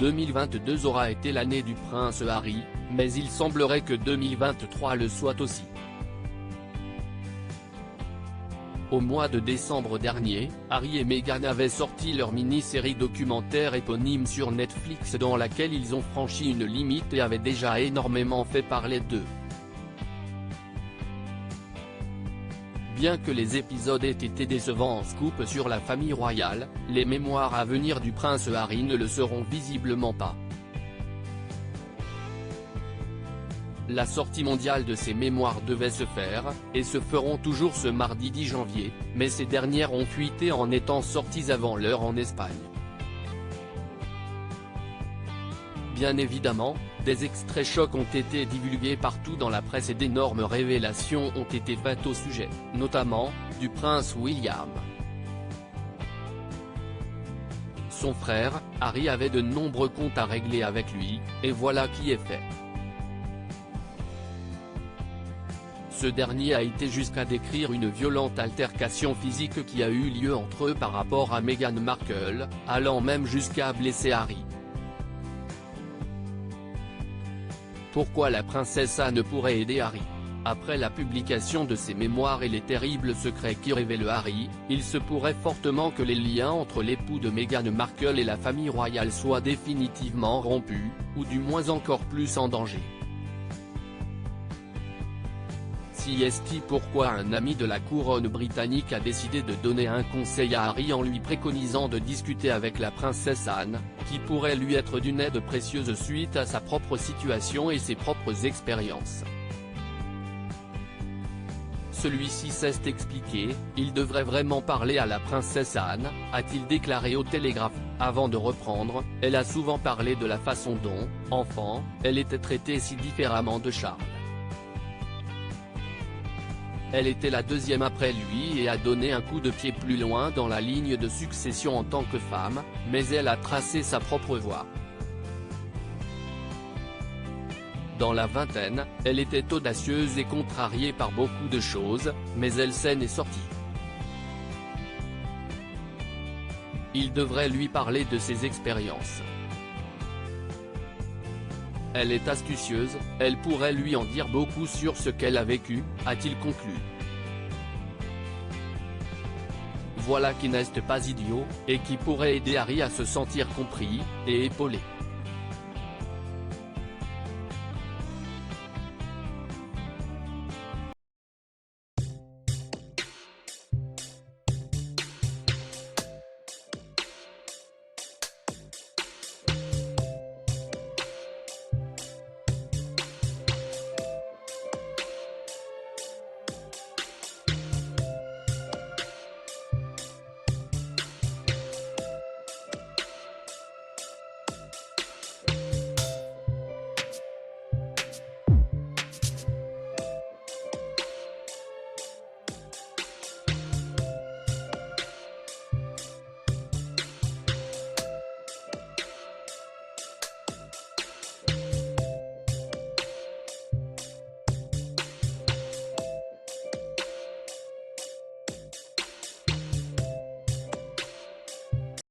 2022 aura été l'année du prince Harry, mais il semblerait que 2023 le soit aussi. Au mois de décembre dernier, Harry et Meghan avaient sorti leur mini-série documentaire éponyme sur Netflix dans laquelle ils ont franchi une limite et avaient déjà énormément fait parler d'eux. Bien que les épisodes aient été décevants en scoop sur la famille royale, les mémoires à venir du prince Harry ne le seront visiblement pas. La sortie mondiale de ces mémoires devait se faire, et se feront toujours ce mardi 10 janvier, mais ces dernières ont fuité en étant sorties avant l'heure en Espagne. Bien évidemment, des extraits chocs ont été divulgués partout dans la presse et d'énormes révélations ont été faites au sujet, notamment, du prince William. Son frère, Harry avait de nombreux comptes à régler avec lui, et voilà qui est fait. Ce dernier a été jusqu'à décrire une violente altercation physique qui a eu lieu entre eux par rapport à Meghan Markle, allant même jusqu'à blesser Harry. Pourquoi la princesse Anne pourrait aider Harry? Après la publication de ses mémoires et les terribles secrets qui révèlent Harry, il se pourrait fortement que les liens entre l'époux de Meghan Markle et la famille royale soient définitivement rompus, ou du moins encore plus en danger. Si est-ce pourquoi un ami de la couronne britannique a décidé de donner un conseil à Harry en lui préconisant de discuter avec la princesse Anne, qui pourrait lui être d'une aide précieuse suite à sa propre situation et ses propres expériences. Celui-ci s'est expliqué, il devrait vraiment parler à la princesse Anne, a-t-il déclaré au Télégraphe, avant de reprendre, elle a souvent parlé de la façon dont, enfant, elle était traitée si différemment de Charles. Elle était la deuxième après lui et a donné un coup de pied plus loin dans la ligne de succession en tant que femme, mais elle a tracé sa propre voie. Dans la vingtaine, elle était audacieuse et contrariée par beaucoup de choses, mais elle s'en est sortie. Il devrait lui parler de ses expériences. Elle est astucieuse, elle pourrait lui en dire beaucoup sur ce qu'elle a vécu, a-t-il conclu. Voilà qui n'est pas idiot, et qui pourrait aider Harry à se sentir compris, et épaulé.